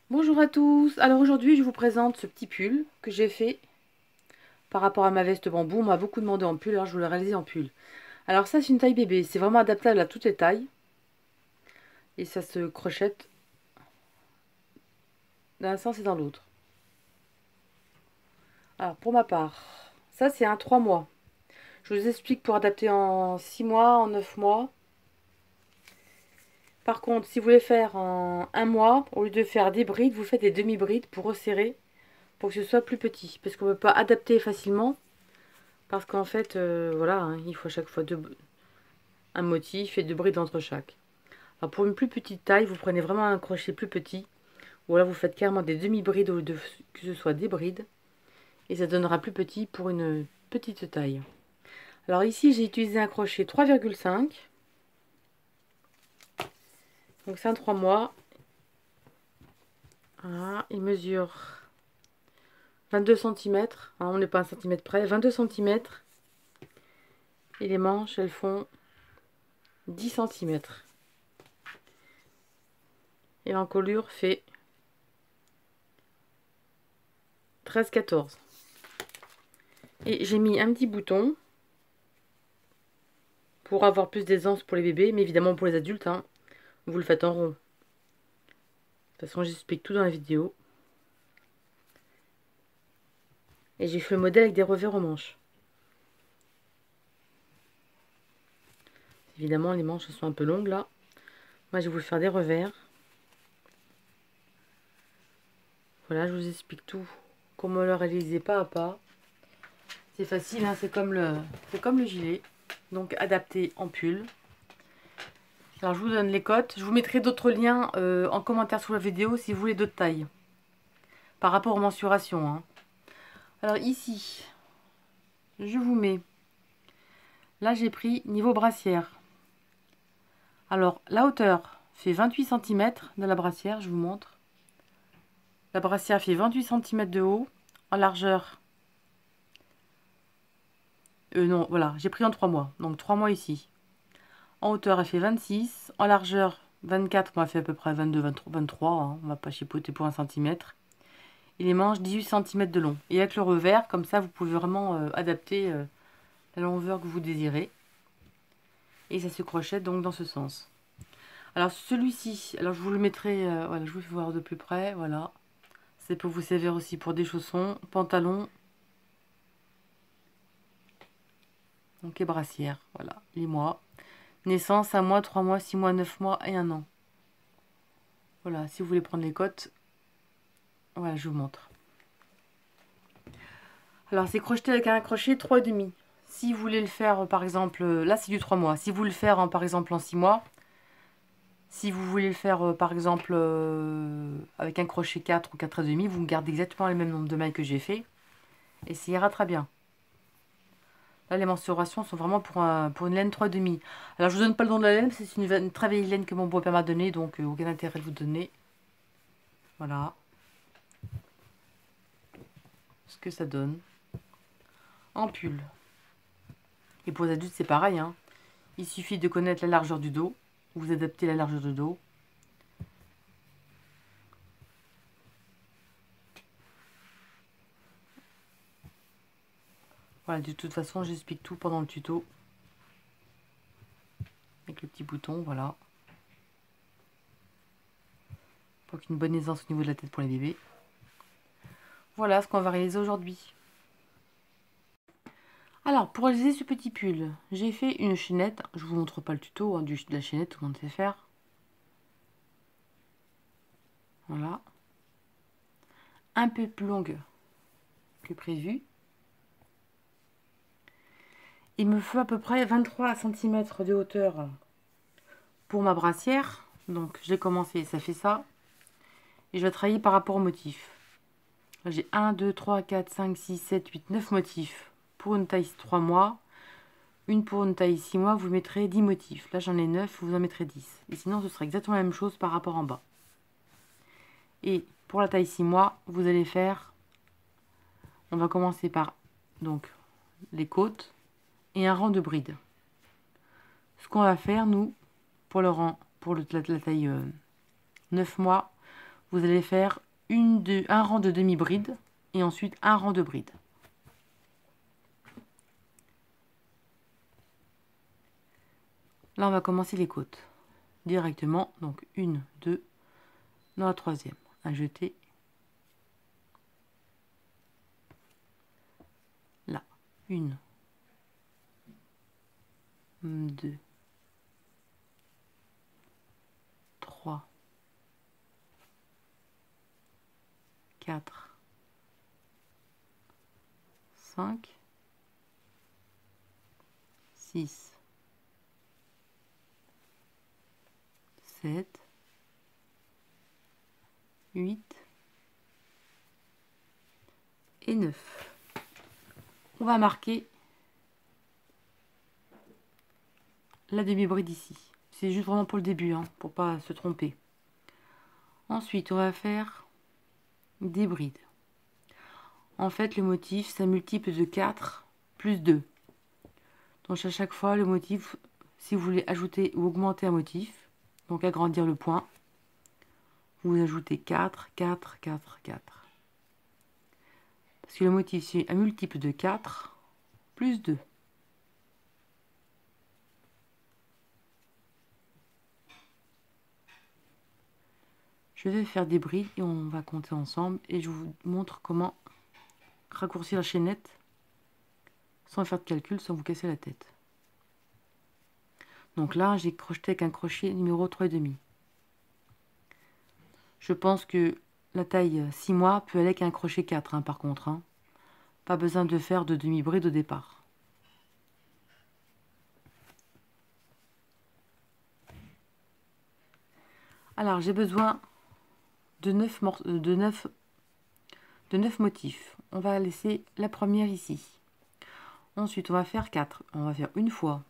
Bonjour à tous, alors aujourd'hui je vous présente ce petit pull que j'ai fait par rapport à ma veste bambou. On m'a beaucoup demandé en pull, alors je voulais réaliser en pull. Alors ça c'est une taille bébé, c'est vraiment adaptable à toutes les tailles. Et ça se crochette d'un sens et dans l'autre. Alors pour ma part, ça c'est un 3 mois. Je vous explique pour adapter en 6 mois, en 9 mois. Par contre, si vous voulez faire en 1 mois, au lieu de faire des brides, vous faites des demi-brides pour resserrer, pour que ce soit plus petit. Parce qu'on ne peut pas adapter facilement. Parce qu'en fait, voilà, hein, il faut à chaque fois un motif et deux brides entre chaque. Alors pour une plus petite taille, vous prenez vraiment un crochet plus petit. Ou là, vous faites carrément des demi-brides au lieu de que ce soit des brides. Et ça donnera plus petit pour une petite taille. Alors ici, j'ai utilisé un crochet 3,5. Donc c'est un 3 mois. Voilà, il mesure 22 cm. On n'est pas un centimètre près. 22 cm. Et les manches, elles font 10 cm. Et l'encolure fait 13-14. Et j'ai mis un petit bouton pour avoir plus d'aisance pour les bébés, mais évidemment pour les adultes, hein, vous le faites en rond. De toute façon, j'explique tout dans la vidéo. Et j'ai fait le modèle avec des revers aux manches. Évidemment, les manches sont un peu longues là. Moi, je vais vous faire des revers. Voilà, je vous explique tout. Comment le réaliser pas à pas. C'est facile, hein, c'est comme le gilet. Donc, adapté en pull. Alors, je vous donne les cotes. Je vous mettrai d'autres liens en commentaire sous la vidéo si vous voulez d'autres tailles. Par rapport aux mensurations. Hein. Alors, ici, je vous mets. Là, j'ai pris niveau brassière. Alors, la hauteur fait 28 cm de la brassière, je vous montre. La brassière fait 28 cm de haut, en largeur. Non, voilà, j'ai pris en 3 mois, donc 3 mois ici. En hauteur, elle fait 26, en largeur, 24, on m'a fait à peu près 22, 23, hein, on va pas chipoter pour 1 cm. Et les manches, 18 cm de long. Et avec le revers, comme ça, vous pouvez vraiment adapter la longueur que vous désirez. Et ça se crochette donc dans ce sens. Alors celui-ci, alors je vous le mettrai, voilà, je vous fais voir de plus près, voilà. C'est pour vous servir aussi pour des chaussons, pantalons, donc les brassières, voilà, les mois. Naissance, 1 mois, 3 mois, 6 mois, 9 mois et 1 an. Voilà, si vous voulez prendre les cotes, voilà, je vous montre. Alors c'est crocheté avec un crochet 3,5. Si vous voulez le faire, par exemple, là c'est du 3 mois. Si vous voulez le faire, par exemple, en 6 mois, si vous voulez le faire, par exemple, avec un crochet 4 ou 4,5, vous gardez exactement le même nombre de mailles que j'ai fait. Et ça ira très bien. Là, les mensurations sont vraiment pour une laine 3,5. Alors, je vous donne pas le nom de la laine, c'est une très vieille laine que mon beau-père m'a donnée, donc aucun intérêt de vous donner. Voilà. Ce que ça donne. En pull. Et pour les adultes, c'est pareil. Hein. Il suffit de connaître la largeur du dos. Vous adaptez la largeur du dos. Voilà, de toute façon, j'explique tout pendant le tuto. Avec le petit bouton, voilà. Pour qu'une bonne aisance au niveau de la tête pour les bébés. Voilà ce qu'on va réaliser aujourd'hui. Alors, pour réaliser ce petit pull, j'ai fait une chaînette. Je vous montre pas le tuto hein, de la chaînette, tout le monde sait faire. Voilà. Un peu plus longue que prévu. Il me faut à peu près 23 cm de hauteur pour ma brassière. Donc, j'ai commencé, ça fait ça. Et je vais travailler par rapport au motif. J'ai 1, 2, 3, 4, 5, 6, 7, 8, 9 motifs pour une taille 3 mois. Une pour une taille 6 mois, vous mettrez 10 motifs. Là, j'en ai 9, vous en mettrez 10. Et sinon, ce sera exactement la même chose par rapport en bas. Et pour la taille 6 mois, vous allez faire... On va commencer par donc les côtes et un rang de brides. Ce qu'on va faire, nous, pour le rang, pour la taille 9 mois, vous allez faire un rang de demi-bride et ensuite un rang de bride. Là, on va commencer les côtes directement. Donc, 1, 2, dans la troisième. Un jeté. Là. 1, 2, 3, 4, 5, 6, 7, 8 et 9. On va marquer la demi-bride ici. C'est juste vraiment pour le début, hein, pour pas se tromper. Ensuite, on va faire des brides. En fait, le motif, c'est un multiple de 4 plus 2. Donc à chaque fois, le motif, si vous voulez ajouter ou augmenter un motif, donc agrandir le point, vous ajoutez 4, 4, 4, 4. Parce que le motif, c'est un multiple de 4 plus 2. Je vais faire des brides et on va compter ensemble et je vous montre comment raccourcir la chaînette sans faire de calcul, sans vous casser la tête. Donc là, j'ai crocheté avec un crochet numéro 3,5. Je pense que la taille 6 mois peut aller avec un crochet 4, hein, par contre. Hein. Pas besoin de faire de demi-bride au départ. Alors, j'ai besoin de 9 motifs. On va laisser la première ici. Ensuite, on va faire 4. On va faire une fois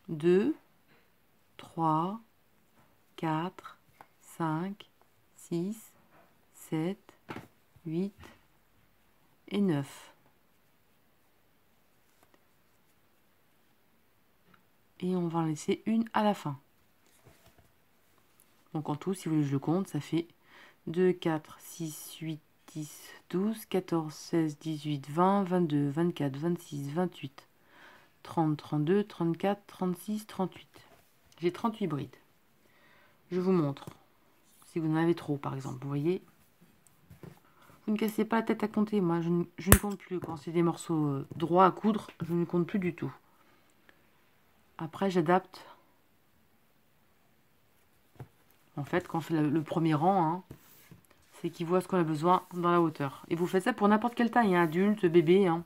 2, 3, 4, 5, 6, 7, 8 et 9. Et on va en laisser une à la fin. Donc en tout, si vous voulez que je le compte, ça fait 2, 4, 6, 8, 10, 12, 14, 16, 18, 20, 22, 24, 26, 28, 30, 32, 34, 36, 38. J'ai 38 brides. Je vous montre. Si vous en avez trop, par exemple, vous voyez. Vous ne cassez pas la tête à compter. Moi, je ne compte plus. Quand c'est des morceaux droits à coudre, je ne compte plus du tout. Après, j'adapte. En fait, quand on fait le premier rang, hein, c'est qu'il voit ce qu'on a besoin dans la hauteur. Et vous faites ça pour n'importe quelle taille, hein, adulte, bébé, hein,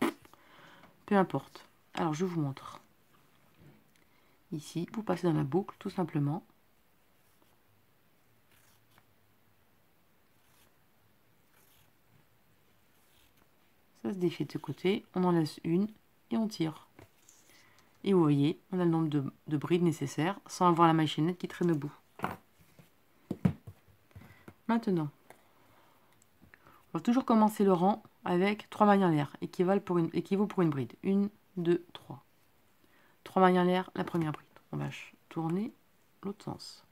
peu importe. Alors, je vous montre. Ici, vous passez dans la boucle, tout simplement. Ça se défait de ce côté, on en laisse une et on tire. Et vous voyez, on a le nombre de brides nécessaires sans avoir la machinette qui traîne au bout. Maintenant, on va toujours commencer le rang avec 3 mailles en l'air, équivaut pour une bride. 1, 2, 3. 3 mailles en l'air, la première bride. On va tourner l'autre sens.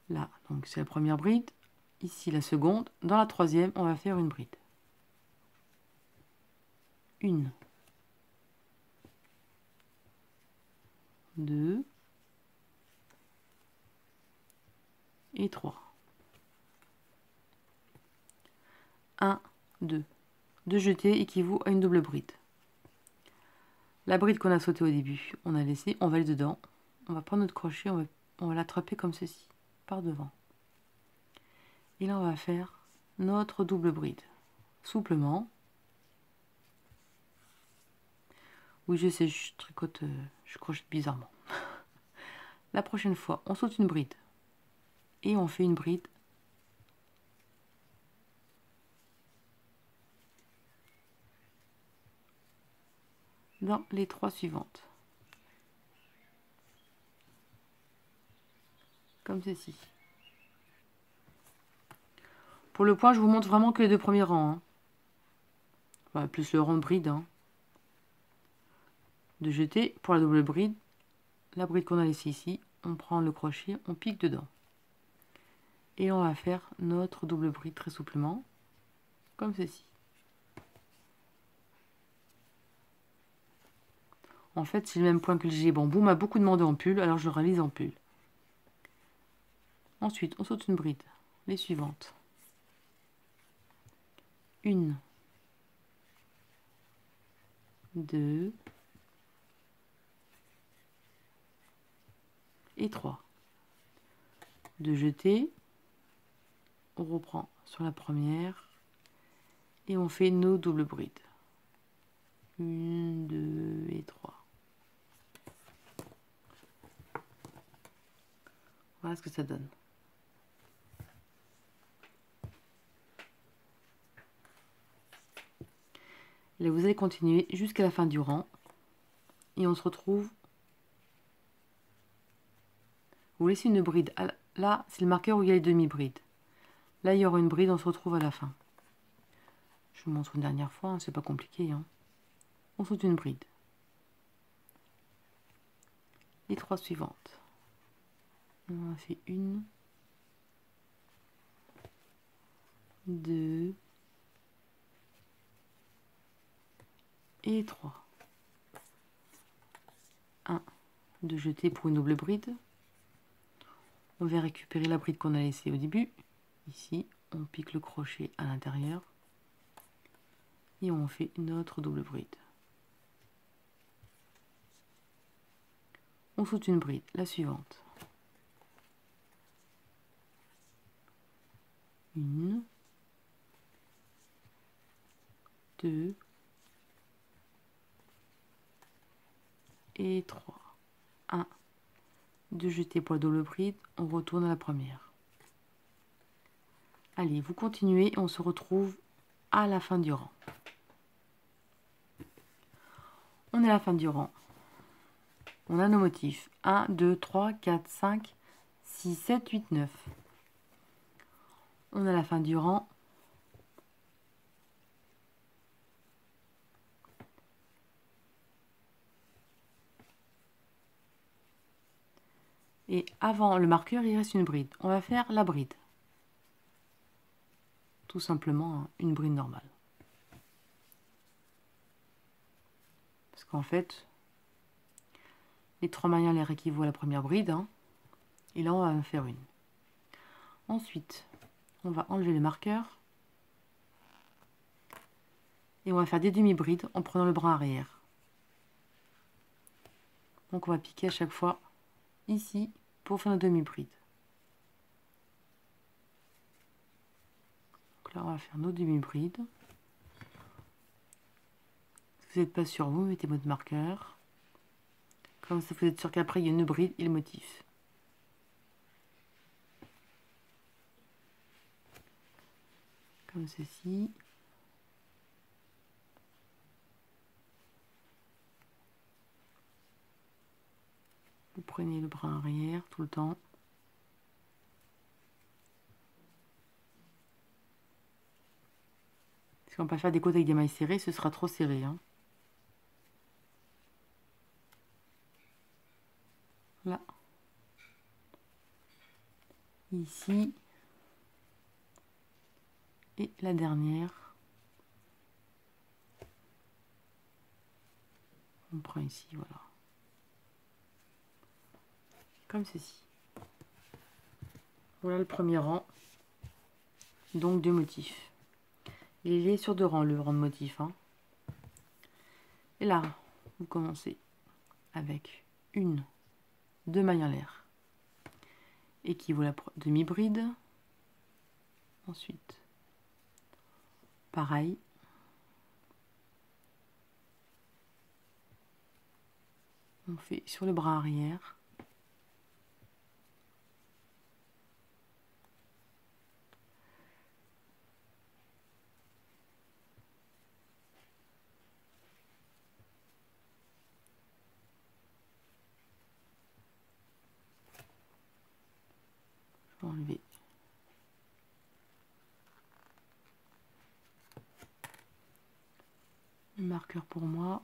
Là, donc c'est la première bride. Ici, la seconde. Dans la troisième, on va faire une bride. 1, 2 et 3. 1, 2. 2 jetés équivaut à une double bride. La bride qu'on a sautée au début, on a laissé, on va aller dedans. On va prendre notre crochet, on va l'attraper comme ceci, par devant. Et là, on va faire notre double bride. Souplement. Oui, je sais, je tricote, je crochette bizarrement. La prochaine fois, on saute une bride. Et on fait une bride dans les 3 suivantes. Comme ceci. Pour le point, je vous montre vraiment que les 2 premiers rangs. Hein. Enfin, plus le rang de bride. Hein. De jeter pour la double bride. La bride qu'on a laissée ici, on prend le crochet, on pique dedans. Et on va faire notre double bride très souplement, comme ceci. En fait, c'est le même point que le gilet bambou m'a beaucoup demandé en pull, alors je le réalise en pull. Ensuite, on saute une bride, les suivantes. 1, 2 et 3. De jeter, on reprend sur la première et on fait nos doubles brides. 1, 2 et 3. Voilà ce que ça donne. Là, vous allez continuer jusqu'à la fin du rang et on se retrouve. Vous laissez une bride. Là, c'est le marqueur où il y a les demi-brides. Là, il y aura une bride, on se retrouve à la fin. Je vous montre une dernière fois, hein, c'est pas compliqué. Hein. On saute une bride. Les 3 suivantes. On a fait 1, 2 et 3. 1 de jeter pour une double bride. On va récupérer la bride qu'on a laissée au début. Ici, on pique le crochet à l'intérieur. Et on fait notre double bride. On saute une bride, la suivante. 1, 2 et 3. 1 de jeter pour la double bride, on retourne à la première. Allez, vous continuez et on se retrouve à la fin du rang. On est à la fin du rang. On a nos motifs. 1, 2, 3, 4, 5, 6, 7, 8, 9. On est à la fin du rang. Et avant le marqueur, il reste une bride. On va faire la bride. Tout simplement une bride normale. Parce qu'en fait, les 3 mailles en l'air équivaut à la première bride. Hein, et là, on va en faire une. Ensuite, on va enlever le marqueur. Et on va faire des demi-brides en prenant le bras arrière. Donc on va piquer à chaque fois ici pour faire nos demi-brides. Donc là, on va faire nos demi-brides. Si vous n'êtes pas sûr, vous mettez votre marqueur. Comme ça, vous êtes sûr qu'après, il y a une bride et le motif. Comme ceci. Vous prenez le bras arrière tout le temps. Si on ne peut pas faire des côtés avec des mailles serrées, ce sera trop serré. Hein. Là. Ici. Et la dernière. On prend ici, voilà. Comme ceci. Voilà le premier rang. Donc 2 motifs. Il est sur 2 rangs, le rang de motifs. Hein. Et là, vous commencez avec 1, 2 mailles en l'air. Équivaut à la demi-bride. Ensuite, pareil. On fait sur le bras arrière. Je vais enlever le marqueur pour moi.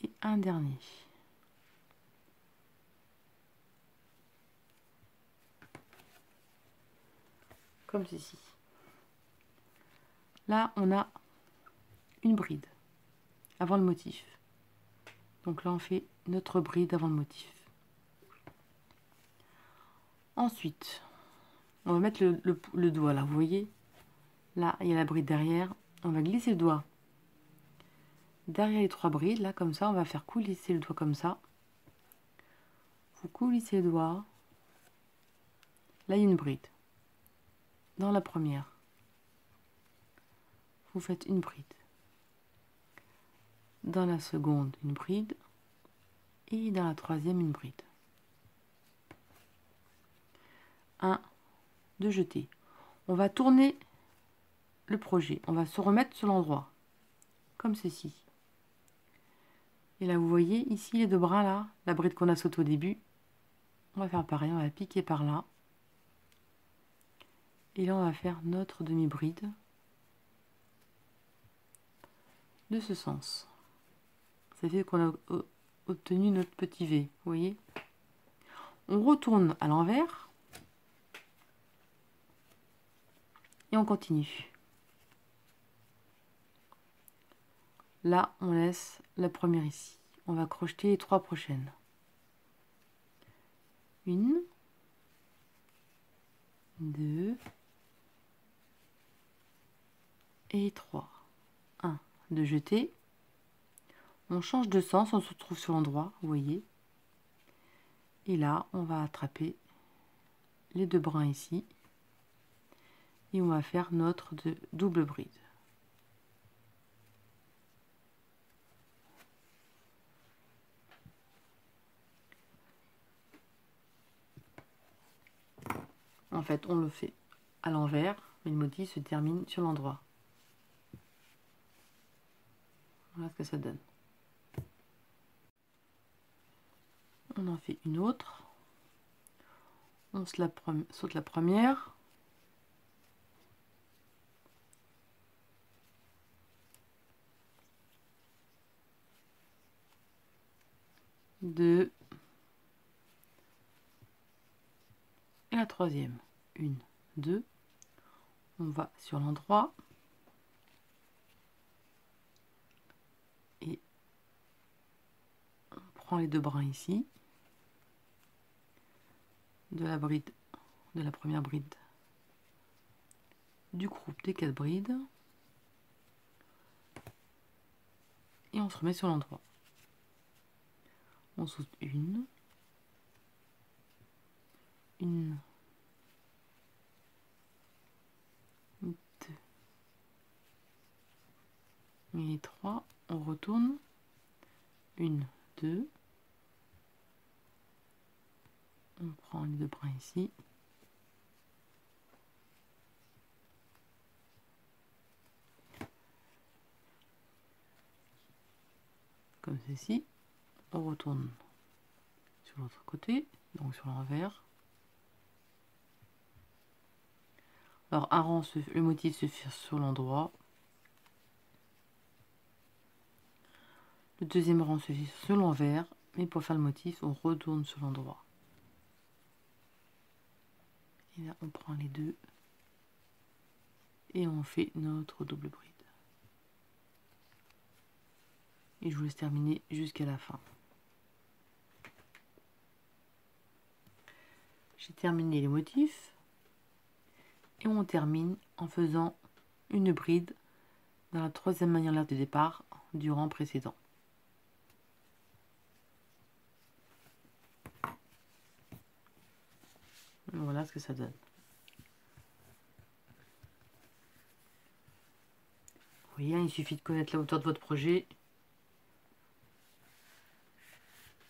Et un dernier. comme ceci. Là, on a une bride avant le motif. Donc là, on fait notre bride avant le motif. Ensuite, on va mettre le doigt là, vous voyez? Là, il y a la bride derrière. On va glisser le doigt derrière les 3 brides, là, comme ça. On va faire coulisser le doigt comme ça. Vous coulissez le doigt. Là, il y a une bride. Dans la première, vous faites une bride. Dans la seconde, une bride. Et dans la troisième, une bride. 1, 2 jetés. On va tourner le projet. On va se remettre sur l'endroit. Comme ceci. Et là, vous voyez, ici, les 2 brins, là, la bride qu'on a sautée au début. On va faire pareil, on va piquer par là. Et là, on va faire notre demi-bride de ce sens. Ça fait qu'on a obtenu notre petit V, vous voyez. On retourne à l'envers. Et on continue. Là, on laisse la première ici. On va crocheter les 3 prochaines. 1, 2 et 3. 1, 2 jetés. On change de sens, on se retrouve sur l'endroit, vous voyez. Et là, on va attraper les 2 brins ici. Et on va faire notre double bride. En fait, on le fait à l'envers, mais le motif se termine sur l'endroit. Voilà ce que ça donne. On en fait une autre. On saute la première. Deux. Et la troisième. 1, 2. On va sur l'endroit. Et on prend les 2 brins ici. De la bride, de la première bride. Du groupe des 4 brides. Et on se remet sur l'endroit. On saute une, 2, et 3. On retourne. 1, 2. On prend les 2 brins ici. Comme ceci. On retourne sur l'autre côté, donc sur l'envers. Alors un rang, le motif se fait sur l'endroit. Le deuxième rang se fait sur l'envers, mais pour faire le motif, on retourne sur l'endroit. Et là, on prend les 2 et on fait notre double bride. Et je vous laisse terminer jusqu'à la fin. J'ai terminé les motifs et on termine en faisant une bride dans la troisième manière de départ du rang précédent. Voilà ce que ça donne. Vous voyez, il suffit de connaître la hauteur de votre projet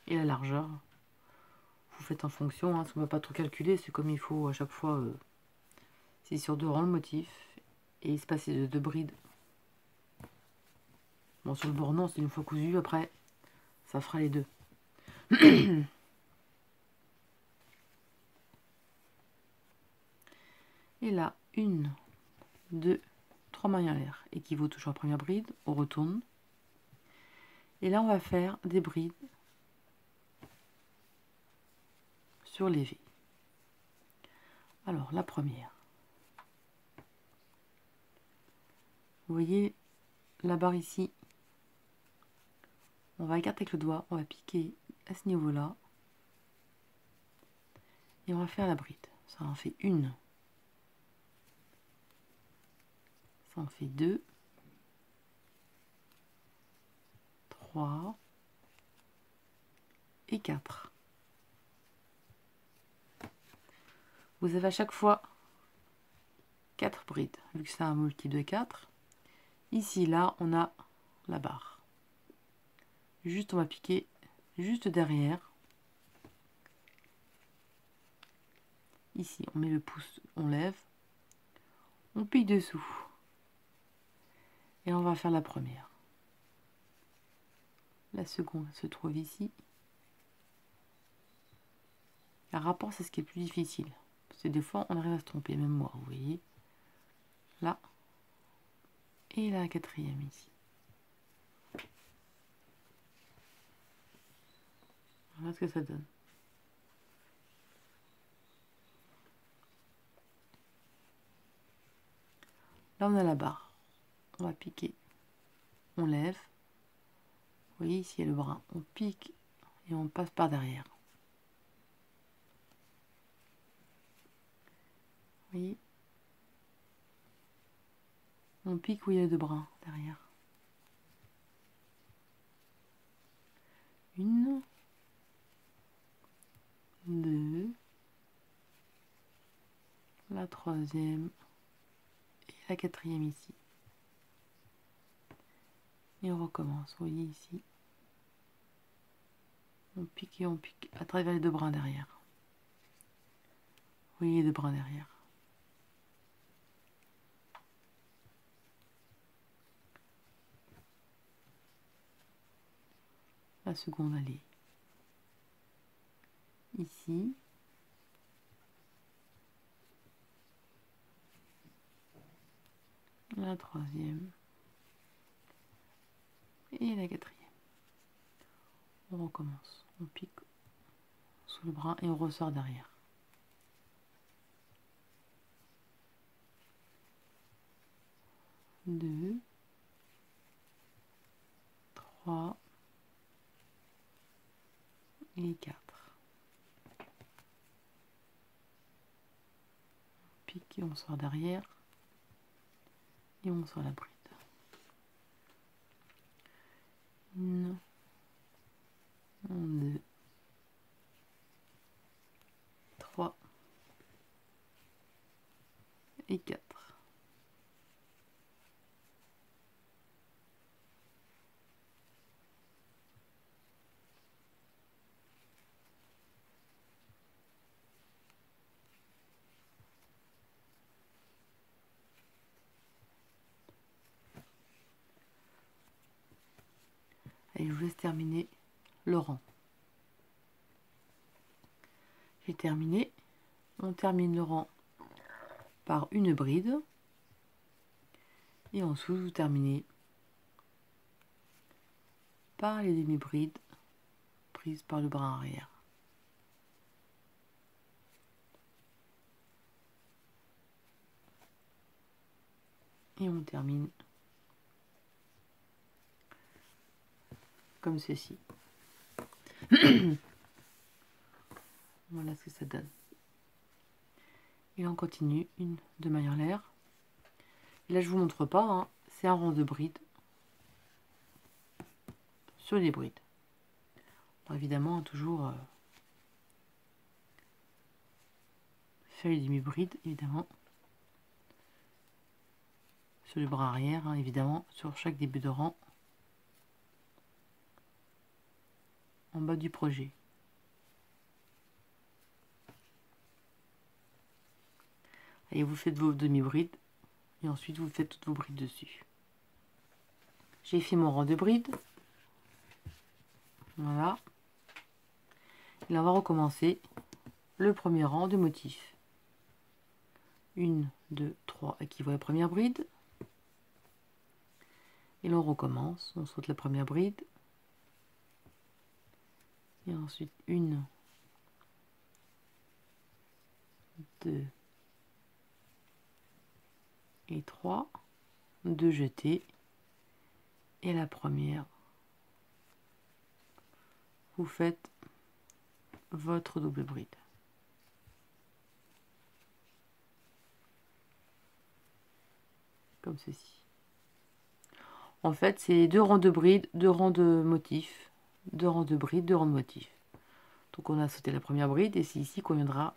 et la largeur. Vous faites en fonction, hein, ça ne va pas trop calculer, c'est comme il faut à chaque fois. C'est sur 2 rangs le motif et il se passe de 2 brides. Bon, sur le bord non, c'est une fois cousu, après ça fera les 2. Et là, 1, 2, 3 mailles en l'air, équivaut toujours à la première bride, on retourne. Et là, on va faire des brides sur les V. Alors, la première. Vous voyez la barre ici, on va écarter avec le doigt, on va piquer à ce niveau-là et on va faire la bride. Ça en fait une, ça en fait 2, 3 et 4. Vous avez à chaque fois 4 brides, vu que c'est un multiple de 4. Ici, là, on a la barre. Juste, on va piquer juste derrière. Ici, on met le pouce, on lève, on pique dessous. Et on va faire la première. La seconde se trouve ici. Le rapport, c'est ce qui est plus difficile. Parce que des fois, on arrive à se tromper, même moi, vous voyez. Là. Et la quatrième ici. Voilà ce que ça donne. Là, on a la barre. On va piquer. On lève. Vous voyez, ici, il y a le brin. On pique et on passe par derrière. Vous voyez, on pique où il y a deux brins derrière. Une, deux, la troisième et la quatrième ici. Et on recommence, vous voyez ici. On pique et on pique à travers les deux brins derrière. Vous voyez les deux brins derrière. La seconde, elle est ici. La troisième. Et la quatrième. On recommence. On pique sous le bras et on ressort derrière. Deux. 3. Et 4. On pique et on sort derrière. Et on sort la bride. Une, deux, 3 et 4. Allez, je vous laisse terminer le rang. J'ai terminé. On termine le rang par une bride. Et ensuite, vous terminez par les demi-brides prises par le bras arrière. Et on termine comme ceci. Voilà ce que ça donne. Et on continue une de maille en l'air. Là, je vous montre pas, hein, c'est un rang de brides sur les brides. Bon, évidemment, toujours faire les demi-brides, évidemment, sur le bras arrière, hein, évidemment, sur chaque début de rang, en bas du projet. Et vous faites vos demi-brides et ensuite vous faites toutes vos brides dessus. J'ai fait mon rang de brides. Voilà. Et là, on va recommencer le premier rang de motifs. 1, 2, 3, et qui voit la première bride. Et là, on recommence. On saute la première bride. Et ensuite, 1, 2 et 3. 2 jetés. Et la première, vous faites votre double bride. Comme ceci. En fait, c'est 2 rangs de bride, 2 rangs de motifs, 2 rangs de bride, 2 rangs de motifs. Donc on a sauté la première bride et c'est ici qu'on viendra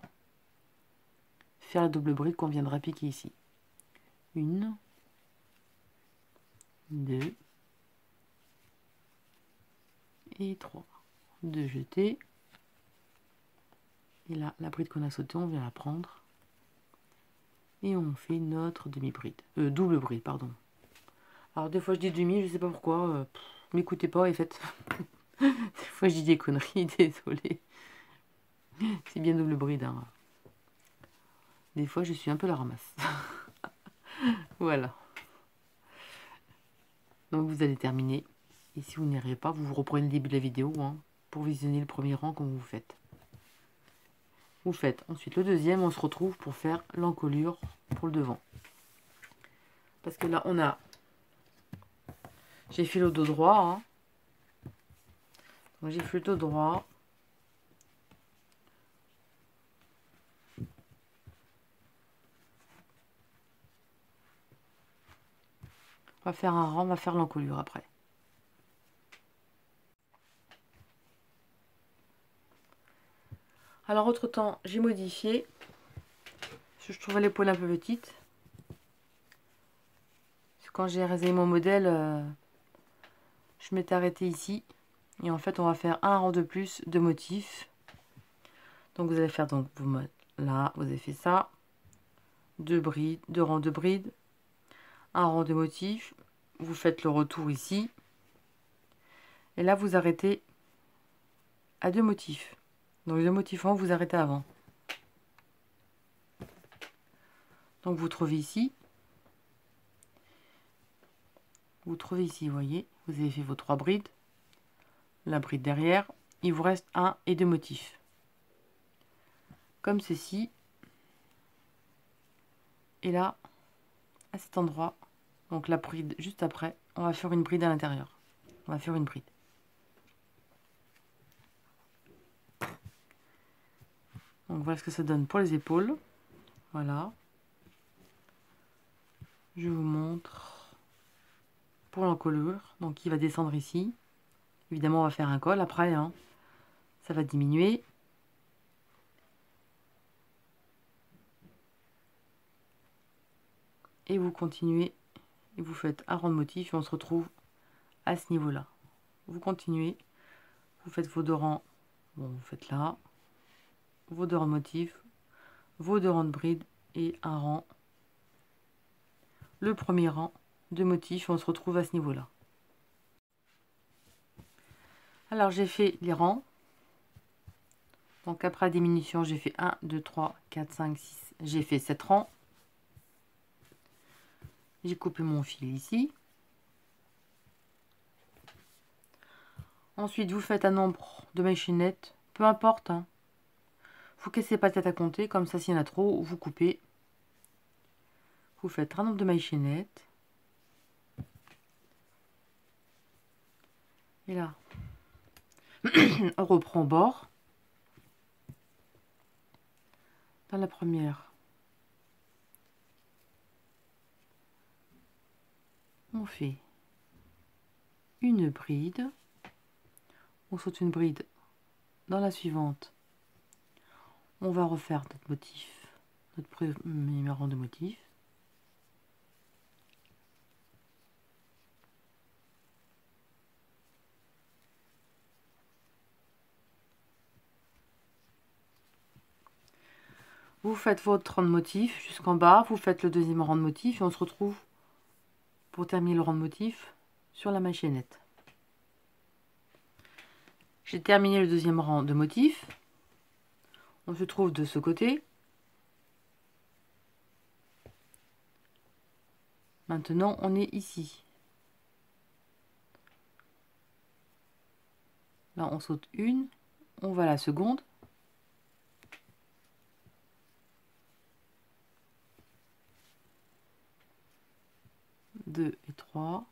faire la double bride, qu'on viendra piquer ici. 1, 2 et 3. 2 jetés. Et là, la bride qu'on a sautée, on vient la prendre. Et on fait notre demi-bride. Double bride, pardon. Alors des fois je dis demi, je sais pas pourquoi. M'écoutez pas et faites. Des fois je dis des conneries, désolé. C'est bien double bride. Hein. Des fois je suis un peu la ramasse. Voilà. Donc vous allez terminer. Et si vous n'y arrivez pas, vous reprenez le début de la vidéo hein, pour visionner le premier rang comme vous faites. Vous faites ensuite le deuxième, on se retrouve pour faire l'encolure pour le devant. Parce que là on a... J'ai fait le dos droit. Hein. Donc j'ai fait le dos droit. On va faire un rang, on va faire l'encolure après. Alors autre temps, j'ai modifié. Parce que je trouvais l'épaule un peu petite. Quand j'ai réalisé mon modèle, je m'étais arrêtée ici. Et en fait, on va faire un rang de plus de motifs. Donc vous allez faire donc là, vous avez fait ça. 2 brides, 2 rangs de brides. Un rang de motifs. Vous faites le retour ici. Et là, vous arrêtez à 2 motifs. Donc 2 motifs en haut, vous arrêtez avant. Donc vous trouvez ici. Vous trouvez ici, vous voyez. Vous avez fait vos 3 brides. La bride derrière. Il vous reste 1 et 2 motifs. Comme ceci. Et là, à cet endroit, donc la bride juste après, on va faire une bride à l'intérieur. On va faire une bride. Donc voilà ce que ça donne pour les épaules. Voilà. Je vous montre pour l'encolure. Donc il va descendre ici. Évidemment, on va faire un col après. Hein. Ça va diminuer. Et vous continuez. Et vous faites un rang de motif. Et on se retrouve à ce niveau-là. Vous continuez. Vous faites vos 2 rangs. Bon, vous faites là. Vos 2 rangs de motifs. Vos 2 rangs de bride. Et un rang. Le premier rang de motifs. On se retrouve à ce niveau-là. Alors, j'ai fait les rangs. Donc, après la diminution, j'ai fait 1, 2, 3, 4, 5, 6. J'ai fait 7 rangs. J'ai coupé mon fil ici. Ensuite, vous faites un nombre de machinettes. Peu importe. Hein. Vous ne cassez pas la tête à compter. Comme ça, s'il y en a trop, vous coupez. Vous faites un nombre de machinettes. Et là, on reprend au bord. Dans la première, on fait une bride. On saute une bride. Dans la suivante, on va refaire notre motif, notre premier rang de motif. Vous faites votre rang de motif jusqu'en bas, vous faites le deuxième rang de motif et on se retrouve pour terminer le rang de motif sur la machinnette. J'ai terminé le deuxième rang de motif. On se trouve de ce côté. Maintenant, on est ici. Là, on saute une. On va à la seconde. 2 et 3.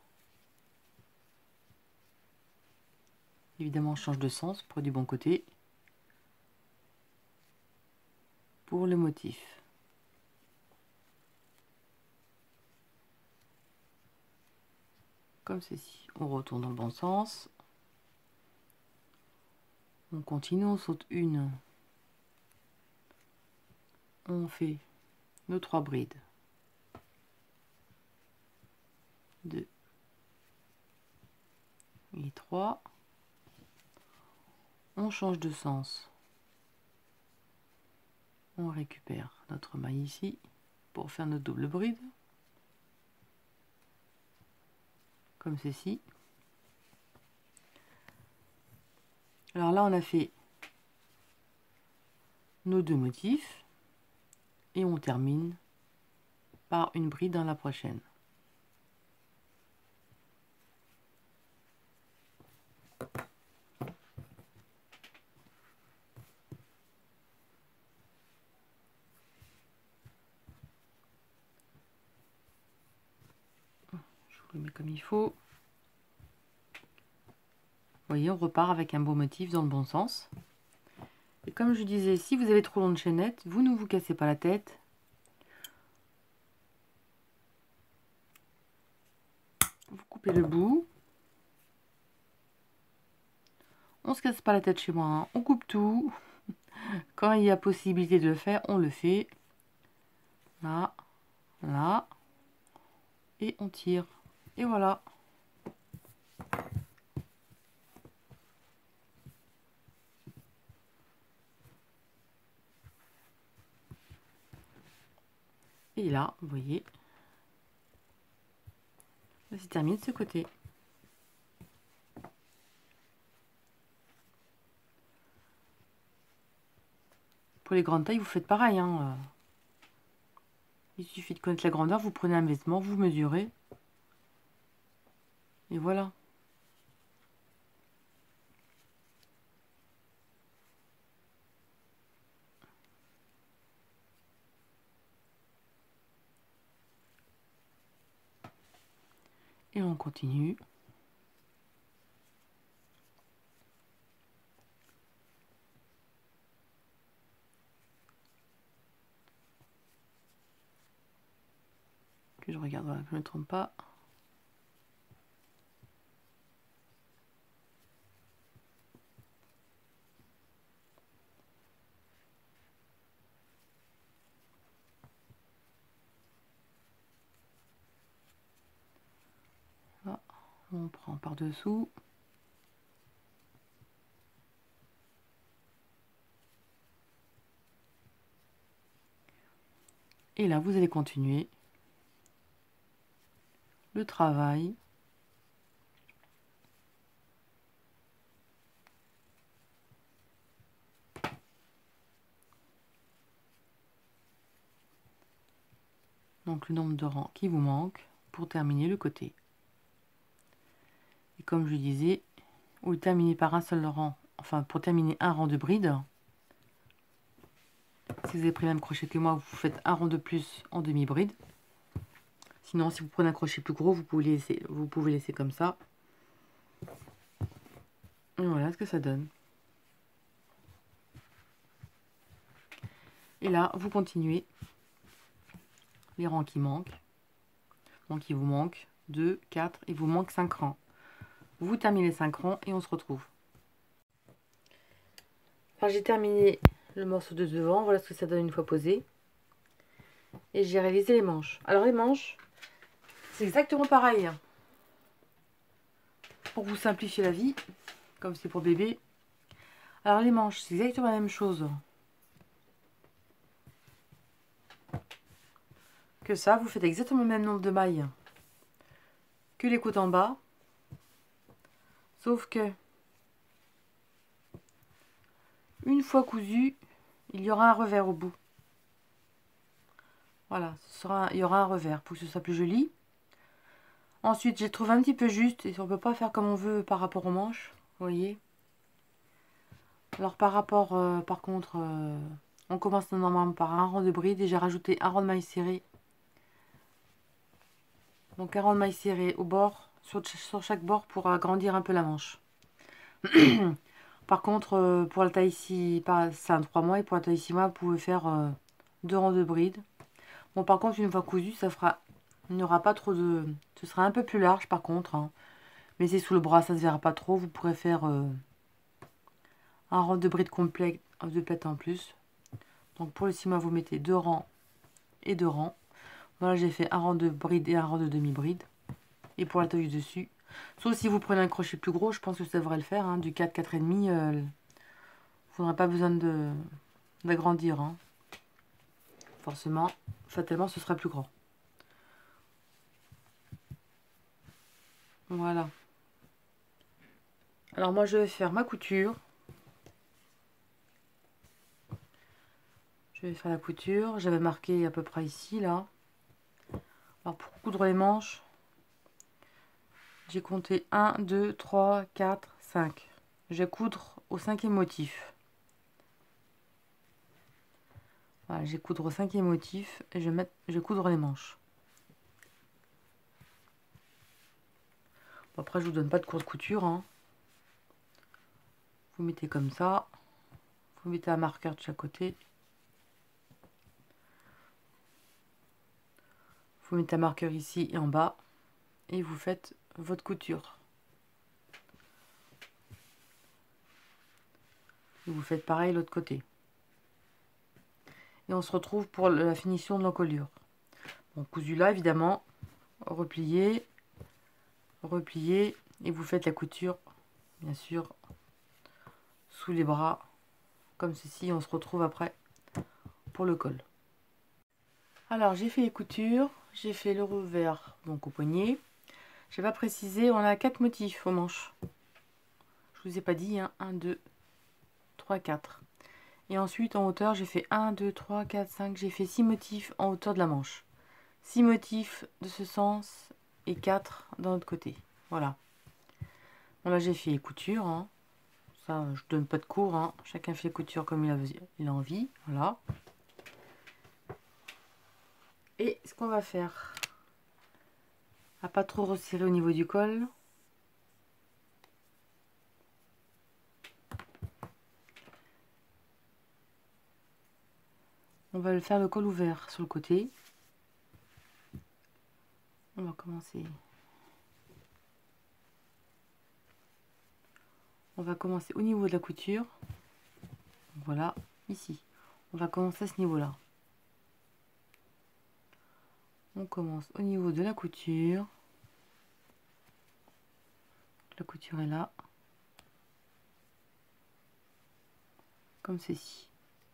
Évidemment, je change de sens pour du bon côté. Pour le motif. Comme ceci. On retourne dans le bon sens. On continue, on saute une. On fait nos 3 brides. 2 et 3. On change de sens. On récupère notre maille ici pour faire notre double bride. Comme ceci. Alors là, on a fait nos 2 motifs et on termine par une bride dans la prochaine. Je vous le mets comme il faut. Vous voyez, on repart avec un beau motif dans le bon sens. Et comme je disais, si vous avez trop long de chaînette, vous ne vous cassez pas la tête. Vous coupez le bout. On se casse pas la tête chez moi, hein. On coupe tout. Quand il y a possibilité de le faire, on le fait. Là, là. Et on tire. Et voilà. Et là, vous voyez, c'est terminé de ce côté. Pour les grandes tailles, vous faites pareil, hein. Il suffit de connaître la grandeur, vous prenez un vêtement, vous mesurez. Et voilà. Et on continue. Que je regarde, voilà, que je ne me trompe pas. Là, on prend par-dessous. Et là, vous allez continuer le travail. Donc le nombre de rangs qui vous manque pour terminer le côté. Et comme je disais, vous terminez par un seul rang, enfin pour terminer un rang de bride. Si vous avez pris le même crochet que moi, vous faites un rang de plus en demi-bride. Sinon, si vous prenez un crochet plus gros, vous pouvez laisser comme ça. Et voilà ce que ça donne. Et là, vous continuez les rangs qui manquent. Donc, il vous manque 2, 4, il vous manque 5 rangs. Vous terminez les 5 rangs et on se retrouve. Alors, j'ai terminé le morceau de devant. Voilà ce que ça donne une fois posé. Et j'ai réalisé les manches. Alors, les manches, c'est exactement pareil. Pour vous simplifier la vie, comme c'est pour bébé. Alors, les manches, c'est exactement la même chose que ça. Vous faites exactement le même nombre de mailles que les côtes en bas. Sauf que, une fois cousu, il y aura un revers au bout. Voilà, il y aura un revers pour que ce soit plus joli. Ensuite, j'ai trouvé un petit peu juste, et on ne peut pas faire comme on veut par rapport aux manches, vous voyez. Alors par rapport, par contre, on commence normalement par un rang de bride et j'ai rajouté un rang de mailles serrées Donc un rang de maille serré au bord, sur chaque bord pour agrandir un peu la manche. Par contre, pour la taille 6, c'est un 3 mois, et pour la taille 6 mois, vous pouvez faire 2 rangs de brides. Bon, par contre, une fois cousu, il n'y aura pas trop de... Ce sera un peu plus large par contre, hein. Mais c'est sous le bras, ça ne se verra pas trop. Vous pourrez faire un rang de brides complet de plait en plus. Donc pour le 6 mois, vous mettez 2 rangs et 2 rangs. Voilà, j'ai fait un rang de bride et un rang de demi-bride. Et pour la taille du dessus, sauf si vous prenez un crochet plus gros, je pense que ça devrait le faire, hein, du 4, 4,5. Vous n'aurez pas besoin d'agrandir, hein. Forcément, fatalement, ce sera plus grand. Voilà. Alors moi, je vais faire ma couture. Je vais faire la couture. J'avais marqué à peu près ici, là. Alors pour coudre les manches, j'ai compté 1, 2, 3, 4, 5. Je vais coudre au 5e motif. Voilà, je vais coudre au 5e motif et je vais coudre les manches. Bon, après, je vous donne pas de cours de couture, hein. Vous mettez comme ça. Vous mettez un marqueur de chaque côté. Vous mettez un marqueur ici et en bas. Et vous faites votre couture. Et vous faites pareil l'autre côté. Et on se retrouve pour la finition de l'encolure. Bon, cousu là, évidemment. Replié. Replié. Et vous faites la couture, bien sûr, sous les bras. Comme ceci, on se retrouve après pour le col. Alors, j'ai fait les coutures. J'ai fait le revers, donc au poignet. Je n'ai pas précisé, on a 4 motifs aux manches. Je vous ai pas dit, hein, 1, 2, 3, 4. Et ensuite, en hauteur, j'ai fait 1, 2, 3, 4, 5. J'ai fait 6 motifs en hauteur de la manche. 6 motifs de ce sens et 4 d'un autre côté. Voilà. Bon, là, j'ai fait les coutures, hein. Ça, je donne pas de cours, hein. Chacun fait les coutures comme il a envie. Voilà. Et ce qu'on va faire, à pas trop resserrer au niveau du col. On va le faire le col ouvert sur le côté. On va commencer. On va commencer au niveau de la couture. Voilà, ici. On va commencer à ce niveau-là. On commence au niveau de la couture. La couture est là. Comme ceci.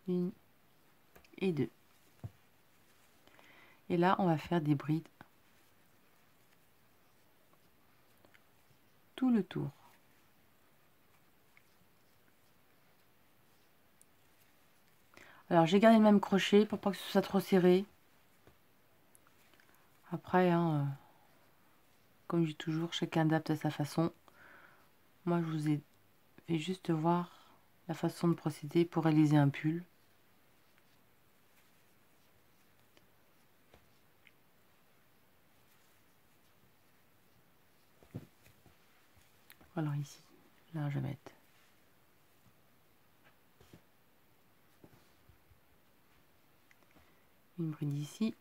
1 et 2. Et là, on va faire des brides tout le tour. Alors, j'ai gardé le même crochet pour pas que ce soit trop serré. Après, hein, comme je dis toujours, chacun adapte à sa façon. Moi, je vous ai fait juste voir la façon de procéder pour réaliser un pull. Alors ici, là, je vais mettre une bride ici,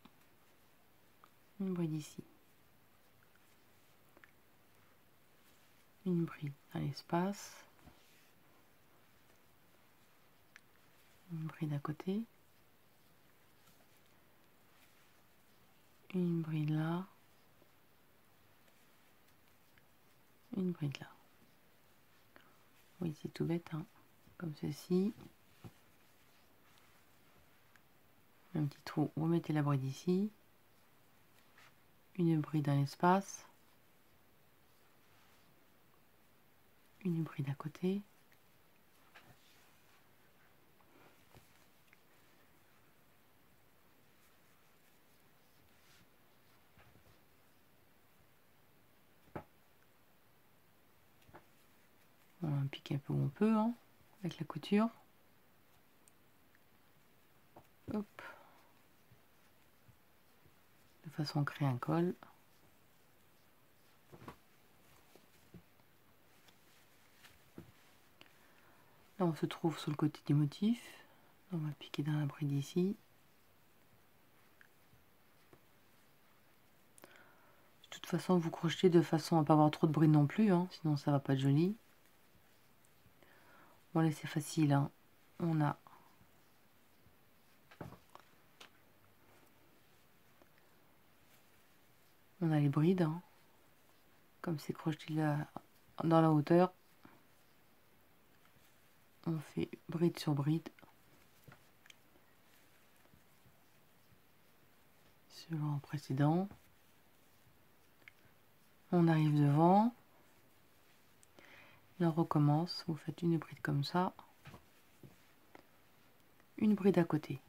une bride ici, une bride dans l'espace, une bride à côté, une bride là, une bride là. Oui, c'est tout bête, hein, comme ceci. Un petit trou, vous mettez la bride ici, une bride dans l'espace, une bride à côté, on pique un peu où on peut, hein, avec la couture. Hop. De façon à créer un col. Là on se trouve sur le côté du motif. On va piquer dans la bride ici. De toute façon vous crochetez de façon à pas avoir trop de bride non plus, hein, sinon ça va pas être joli. Bon là c'est facile, hein. On a les brides, hein. Comme c'est crocheté là dans la hauteur, on fait bride sur bride selon le précédent. On arrive devant, et on recommence. Vous faites une bride comme ça, une bride à côté,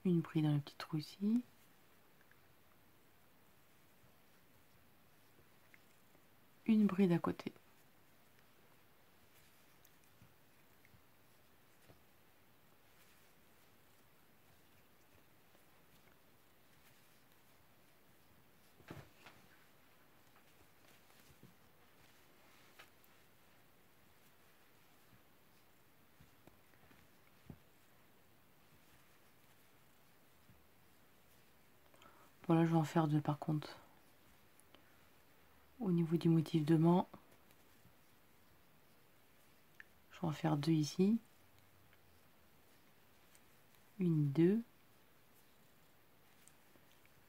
une bride dans le petit trou ici, une bride à côté. Bon là je vais en faire deux par contre. Au niveau du motif de main, je vais en faire deux ici. Une, deux.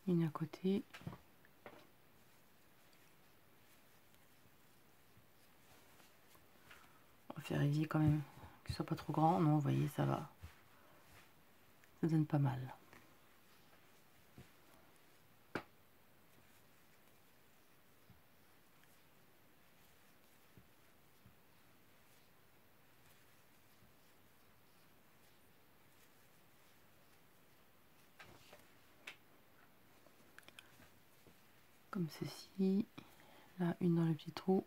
Une à côté. On va faire éviter quand même que ce soit pas trop grand. Non, vous voyez, ça va. Ça donne pas mal. Comme ceci. Là, une dans le petit trou.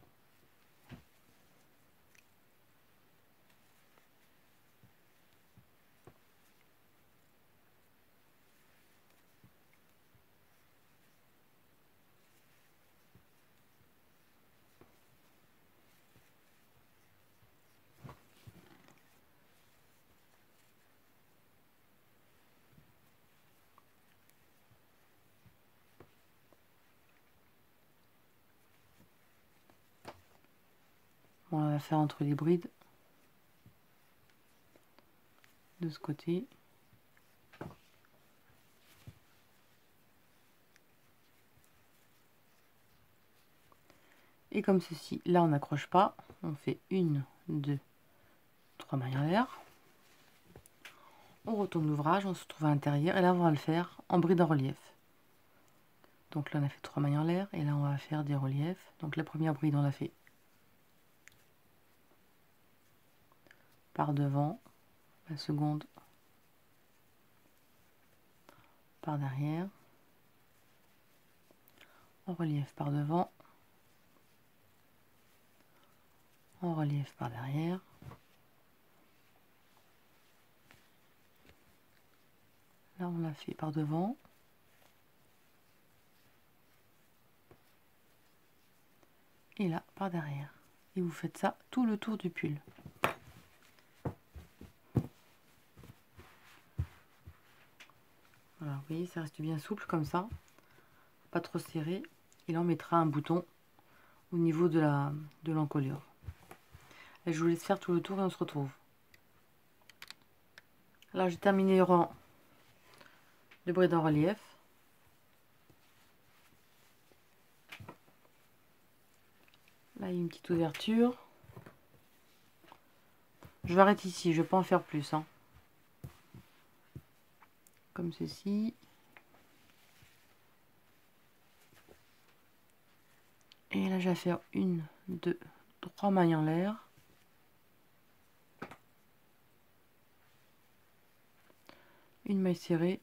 Bon, on va faire entre les brides. De ce côté. Et comme ceci, là on n'accroche pas, on fait une, deux, trois mailles en l'air. On retourne l'ouvrage, on se trouve à l'intérieur et là on va le faire en bride en relief. Donc là on a fait trois mailles en l'air et là on va faire des reliefs. Donc la première bride on l'a fait par devant, la seconde par derrière, en relief par devant, en relief par derrière. Là on l'a fait par devant. Et là par derrière. Et vous faites ça tout le tour du pull. Voilà, vous voyez, ça reste bien souple comme ça. Pas trop serré. Et là on mettra un bouton au niveau de l'encolure. Et je vous laisse faire tout le tour et on se retrouve. Alors j'ai terminé le rang de bride en relief. Là il y a une petite ouverture. Je vais arrêter ici, je ne vais pas en faire plus, hein. Comme ceci. Et là je vais faire une, deux, trois mailles en l'air. Une maille serrée.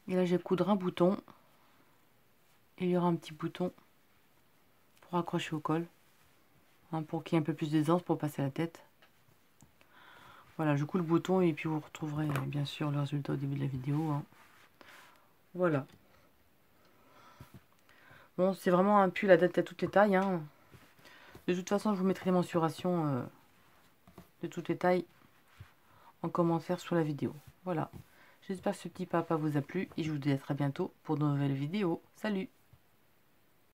Et là je vais coudre un bouton. Et il y aura un petit bouton pour accrocher au col, hein, pour qu'il y ait un peu plus d'aisance pour passer la tête. Voilà, je couds le bouton et puis vous retrouverez bien sûr le résultat au début de la vidéo, hein. Voilà. Bon, c'est vraiment un pull adapté à toutes les tailles, hein. De toute façon, je vous mettrai les mensurations de toutes les tailles en commentaire sous la vidéo. Voilà. J'espère que ce petit papa vous a plu et je vous dis à très bientôt pour de nouvelles vidéos. Salut!